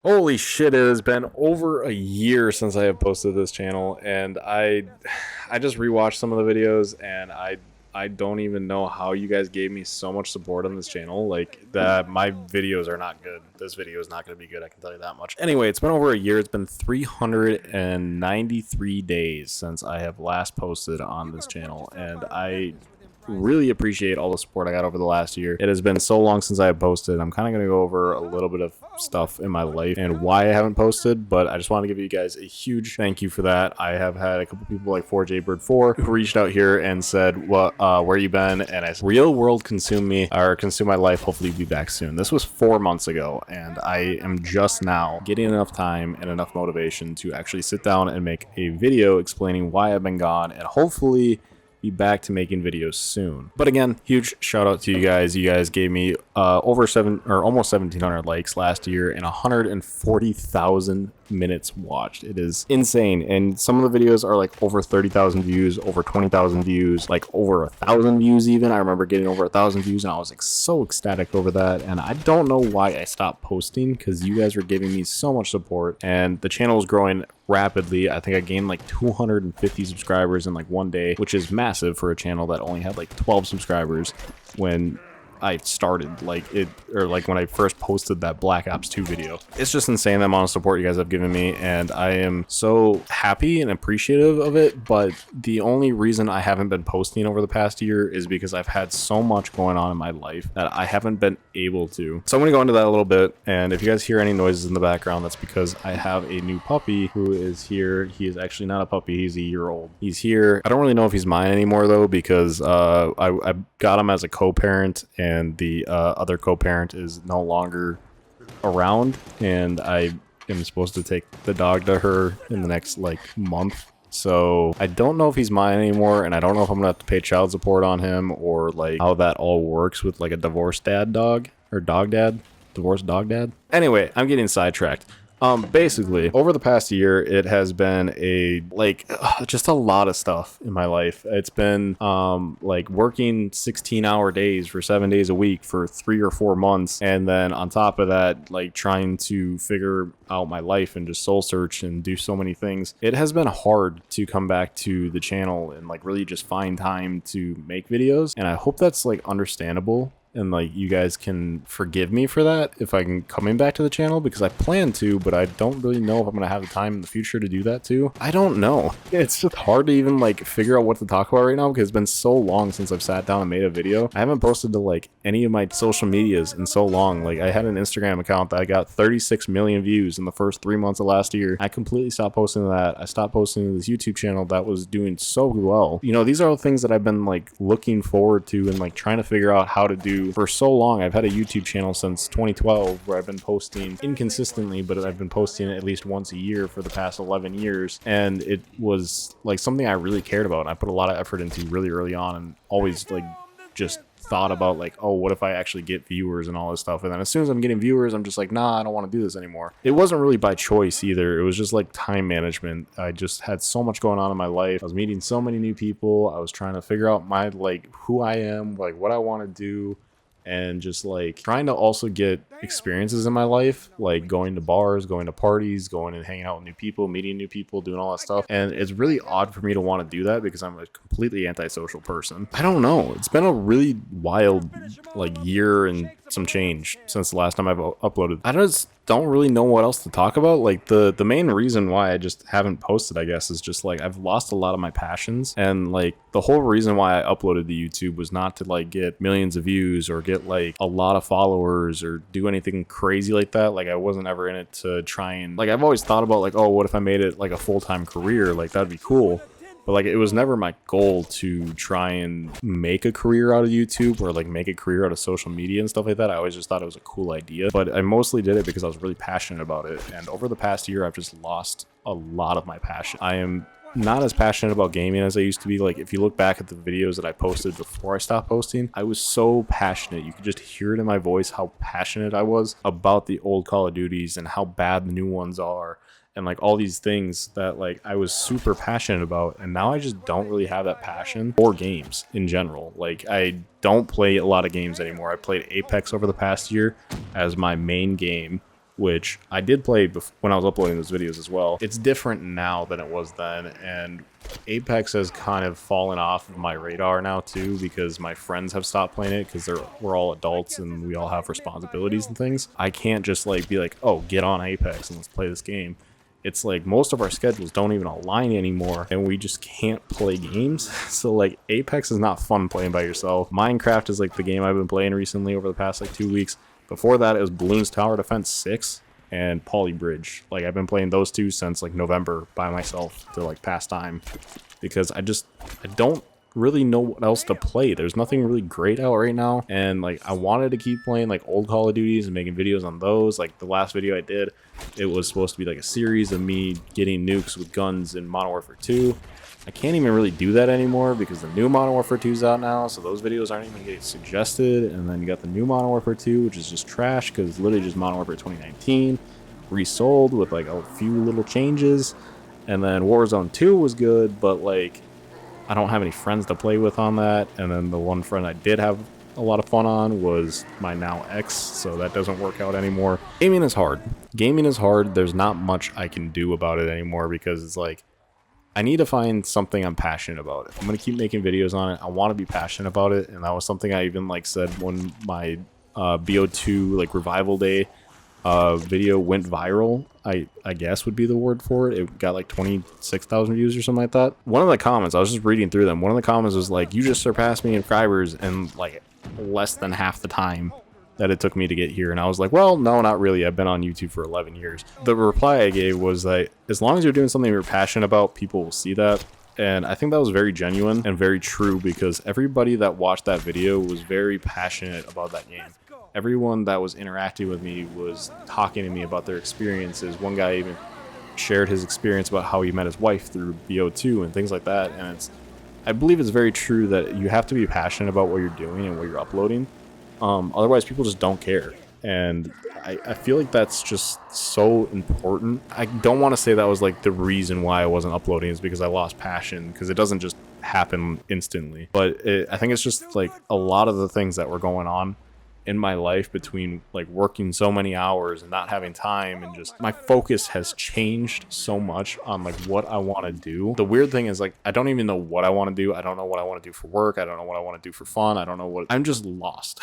Holy shit, it has been over a year since I have posted this channel, and I just rewatched some of the videos, and I don't even know how you guys gave me so much support on this channel. Like, that my videos are not good. This video is not going to be good, I can tell you that much. Anyway, it's been over a year. It's been 393 days since I have last posted on this channel, and I really appreciate all the support I got over the last year. It has been so long since I have posted. I'm kind of going to go over a little bit of stuff in my life and why I haven't posted, but I just want to give you guys a huge thank you for that. I have had a couple people like 4JBird4 who reached out here and said, "What, where you been?" And I said, "Real world consume me, or consume my life. Hopefully be back soon." This was 4 months ago, and I am just now getting enough time and enough motivation to actually sit down and make a video explaining why I've been gone, and hopefully be back to making videos soon. But again, huge shout out to you guys. You guys gave me over almost 1,700 likes last year and 140,000 minutes watched. It is insane, and some of the videos are like over 30,000 views, over 20,000 views, like over 1,000 views even. I remember getting over 1,000 views, and I was like so ecstatic over that. And I don't know why I stopped posting, because you guys were giving me so much support, and the channel is growing rapidly. I think I gained like 250 subscribers in like one day, which is massive for a channel that only had like 12 subscribers when I started, like when I first posted that Black Ops 2 video. It's just insane the amount of support you guys have given me, and I am so happy and appreciative of it. But the only reason I haven't been posting over the past year is because I've had so much going on in my life that I haven't been able to. So I'm gonna go into that a little bit, and if you guys hear any noises in the background, that's because I have a new puppy who is here. He is actually not a puppy, he's a year old. He's here. I don't really know if he's mine anymore though, because I got him as a co-parent, and the other co-parent is no longer around, and I am supposed to take the dog to her in the next like month. So I don't know if he's mine anymore, and I don't know if I'm gonna have to pay child support on him, or like how that all works with like a divorced dad dog, or dog dad, divorced dog dad. Anyway, I'm getting sidetracked. Basically, over the past year, it has been just a lot of stuff in my life. It's been, like working 16-hour days for 7 days a week for 3 or 4 months. And then on top of that, like trying to figure out my life and just soul search and do so many things. It has been hard to come back to the channel and like really just find time to make videos. And I hope that's like understandable, and like you guys can forgive me for that if I'm coming back to the channel, because I plan to, but I don't really know if I'm gonna have the time in the future to do that too. I don't know. It's just hard to even like figure out what to talk about right now, because it's been so long since I've sat down and made a video. I haven't posted to like any of my social medias in so long. Like, I had an Instagram account that I got 36 million views in the first 3 months of last year. I completely stopped posting to that. I stopped posting to this YouTube channel that was doing so well. You know, these are all things that I've been like looking forward to and like trying to figure out how to do for so long. I've had a YouTube channel since 2012 where I've been posting inconsistently, but I've been posting at least once a year for the past 11 years. And it was like something I really cared about, and I put a lot of effort into really early on, and always like just thought about like, oh, what if I actually get viewers and all this stuff. And then as soon as I'm getting viewers, I'm just like, nah, I don't want to do this anymore. It wasn't really by choice either. It was just like time management. I just had so much going on in my life. I was meeting so many new people. I was trying to figure out my like who I am, like what I want to do, and just like trying to also get experiences in my life, like going to bars, going to parties, going and hanging out with new people, meeting new people, doing all that stuff. And it's really odd for me to want to do that because I'm a completely antisocial person. I don't know. It's been a really wild like year and some change since the last time I've uploaded. I just don't really know what else to talk about. Like the main reason why I just haven't posted, I guess, is just like I've lost a lot of my passions. And like the whole reason why I uploaded to YouTube was not to like get millions of views or get like a lot of followers or do anything crazy like that. Like I wasn't ever in it to try and like, I've always thought about like, oh, what if I made it like a full-time career? Like that'd be cool. But like it was never my goal to try and make a career out of YouTube or like make a career out of social media and stuff like that. I always just thought it was a cool idea, but I mostly did it because I was really passionate about it. And over the past year, I've just lost a lot of my passion. I am not as passionate about gaming as I used to be. Like if you look back at the videos that I posted before I stopped posting, I was so passionate. You could just hear it in my voice how passionate I was about the old Call of Duties and how bad the new ones are. And like all these things that like I was super passionate about, and now I just don't really have that passion for games in general. Like I don't play a lot of games anymore. I played Apex over the past year as my main game, which I did play when I was uploading those videos as well. It's different now than it was then, and Apex has kind of fallen off of my radar now too, because my friends have stopped playing it because we're all adults and we all have responsibilities and things. I can't just like be like, oh, get on Apex and let's play this game. It's like most of our schedules don't even align anymore and we just can't play games. So like Apex is not fun playing by yourself. Minecraft is like the game I've been playing recently over the past like 2 weeks. Before that, it was Bloons Tower Defense 6 and Poly Bridge. Like, I've been playing those two since, like, November by myself to, like, pass time. Because I don't really know what else to play. There's nothing really great out right now. And, like, I wanted to keep playing, like, old Call of Duties and making videos on those. Like, the last video I did, it was supposed to be, like, a series of me getting nukes with guns in Modern Warfare 2. I can't even really do that anymore because the new Modern Warfare 2 is out now, so those videos aren't even getting suggested. And then you got the new Modern Warfare 2, which is just trash because it's literally just Modern Warfare 2019 resold with like a few little changes. And then Warzone 2 was good, but like I don't have any friends to play with on that. And then the one friend I did have a lot of fun on was my now ex, so that doesn't work out anymore. Gaming is hard. Gaming is hard. There's not much I can do about it anymore because it's like I need to find something I'm passionate about. If I'm going to keep making videos on it, I want to be passionate about it. And that was something I even like said when my BO2 like revival day video went viral, I guess would be the word for it. It got like 26,000 views or something like that. One of the comments, I was just reading through them. One of the comments was like, you just surpassed me in subscribers in like less than half the time that it took me to get here. And I was like, well, no, not really. I've been on YouTube for 11 years. The reply I gave was like, as long as you're doing something you're passionate about, people will see that. And I think that was very genuine and very true because everybody that watched that video was very passionate about that game. Everyone that was interacting with me was talking to me about their experiences. One guy even shared his experience about how he met his wife through BO2 and things like that. And I believe it's very true that you have to be passionate about what you're doing and what you're uploading. Otherwise, people just don't care. And I feel like that's just so important. I don't want to say that was like the reason why I wasn't uploading is because I lost passion, because it doesn't just happen instantly. But I think it's just like a lot of the things that were going on in my life between like working so many hours and not having time, and just my focus has changed so much on like what I want to do. The weird thing is like I don't even know what I want to do. I don't know what I want to do for work. I don't know what I want to do for fun. I don't know what I'm just lost.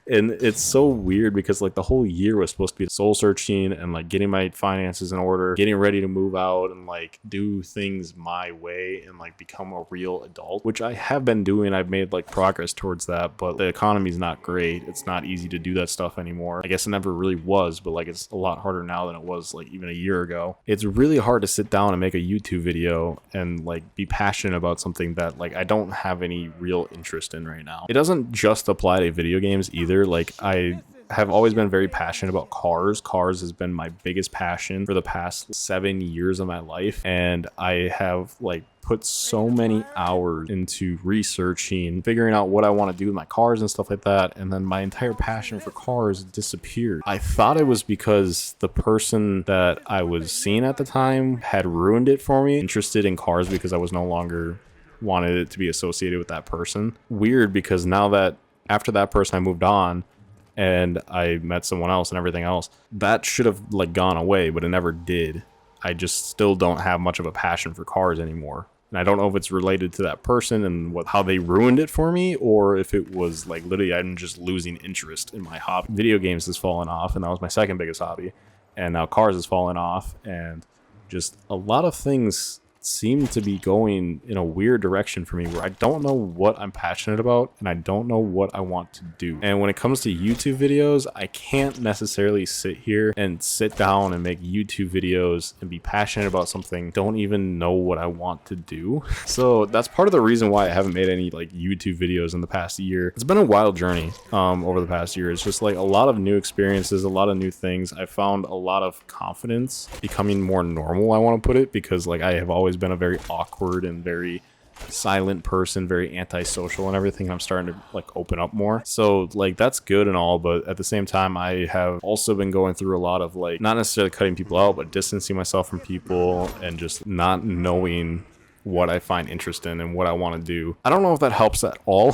And it's so weird because like the whole year was supposed to be soul searching and like getting my finances in order, getting ready to move out and like do things my way and like become a real adult, which I have been doing. I've made like progress towards that, but the economy's not great. It's not easy to do that stuff anymore. I guess it never really was, but like it's a lot harder now than it was like even a year ago. It's really hard to sit down and make a YouTube video and like be passionate about something that like I don't have any real interest in right now. It doesn't just apply to video games either. Like I have always been very passionate about cars. Cars has been my biggest passion for the past 7 years of my life. And I have like put so many hours into researching, figuring out what I want to do with my cars and stuff like that. And then my entire passion for cars disappeared. I thought it was because the person that I was seeing at the time had ruined it for me. Interested in cars because I was no longer wanted it to be associated with that person. Weird, because now that after that person I moved on and I met someone else and everything else, that should have like gone away, but it never did. I just still don't have much of a passion for cars anymore. And I don't know if it's related to that person and how they ruined it for me, or if it was like literally I'm just losing interest in my hobby. Video games has fallen off, and that was my second biggest hobby. And now cars has fallen off, and just a lot of things seem to be going in a weird direction for me where I don't know what I'm passionate about and I don't know what I want to do. And when it comes to YouTube videos, I can't necessarily sit here and sit down and make YouTube videos and be passionate about something, don't even know what I want to do. So that's part of the reason why I haven't made any like YouTube videos in the past year. It's been a wild journey over the past year. It's just like a lot of new experiences, a lot of new things. I found a lot of confidence becoming more normal, I want to put it, because like I have always been a very awkward and very silent person, very antisocial and everything. I'm starting to like open up more. So like that's good and all, but at the same time I have also been going through a lot of like not necessarily cutting people out, but distancing myself from people and just not knowing what I find interest in and what I want to do. I don't know if that helps at all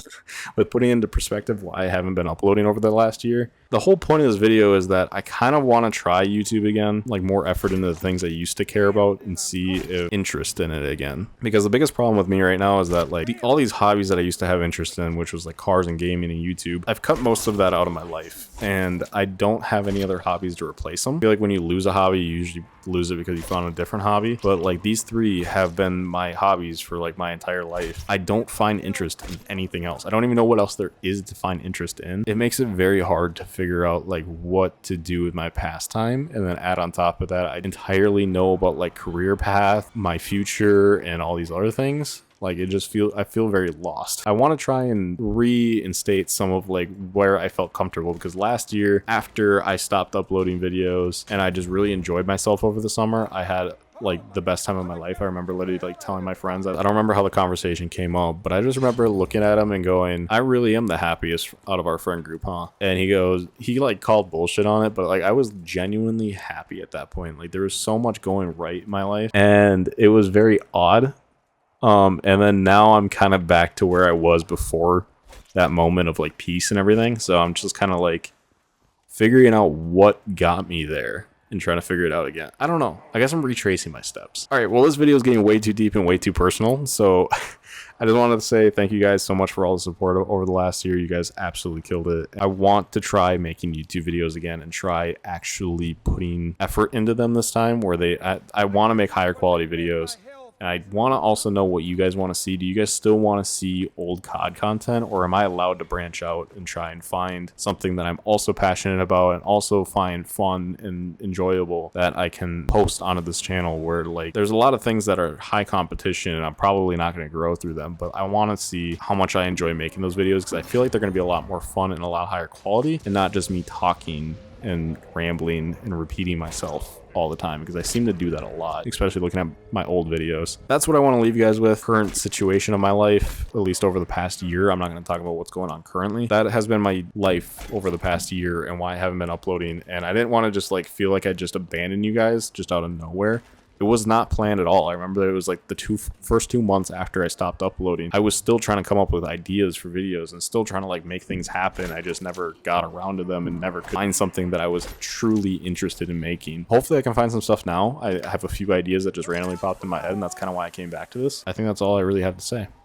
with putting into perspective why I haven't been uploading over the last year. The whole point of this video is that I kind of want to try YouTube again, like more effort into the things I used to care about and see if interest in it again. Because the biggest problem with me right now is that like all these hobbies that I used to have interest in, which was like cars and gaming and YouTube, I've cut most of that out of my life and I don't have any other hobbies to replace them. I feel like when you lose a hobby, you usually lose it because you found a different hobby. But like these three have been my hobbies for like my entire life. I don't find interest in anything else. I don't even know what else there is to find interest in. It makes it very hard to figure out like what to do with my pastime, and then add on top of that, I entirely know about like career path, my future, and all these other things. Like I feel very lost. I want to try and reinstate some of like where I felt comfortable, because last year after I stopped uploading videos and I just really enjoyed myself over the summer, I had like the best time of my life. I remember literally like telling my friends, I don't remember how the conversation came up, but I just remember looking at him and going, I really am the happiest out of our friend group, huh? And he goes, he like called bullshit on it, but like I was genuinely happy at that point. Like there was so much going right in my life and it was very odd. And then now I'm kind of back to where I was before that moment of like peace and everything. So I'm just kind of like figuring out what got me there and trying to figure it out again. I don't know. I guess I'm retracing my steps. All right, well, this video is getting way too deep and way too personal. So I just wanted to say thank you guys so much for all the support over the last year. You guys absolutely killed it. I want to try making YouTube videos again and try actually putting effort into them this time, where I want to make higher quality videos. And I want to also know what you guys want to see. Do you guys still want to see old COD content, or am I allowed to branch out and try and find something that I'm also passionate about and also find fun and enjoyable that I can post onto this channel, where like there's a lot of things that are high competition and I'm probably not going to grow through them, but I want to see how much I enjoy making those videos, because I feel like they're going to be a lot more fun and a lot higher quality and not just me talking and rambling and repeating myself all the time, because I seem to do that a lot, especially looking at my old videos. That's what I want to leave you guys with. Current situation of my life, at least over the past year. I'm not going to talk about what's going on currently. That has been my life over the past year and why I haven't been uploading. And I didn't want to just like feel like I just abandoned you guys just out of nowhere. It was not planned at all. I remember that it was like the first 2 months after I stopped uploading, I was still trying to come up with ideas for videos and still trying to like make things happen. I just never got around to them and never could find something that I was truly interested in making. Hopefully I can find some stuff now. I have a few ideas that just randomly popped in my head, and that's kind of why I came back to this. I think that's all I really have to say.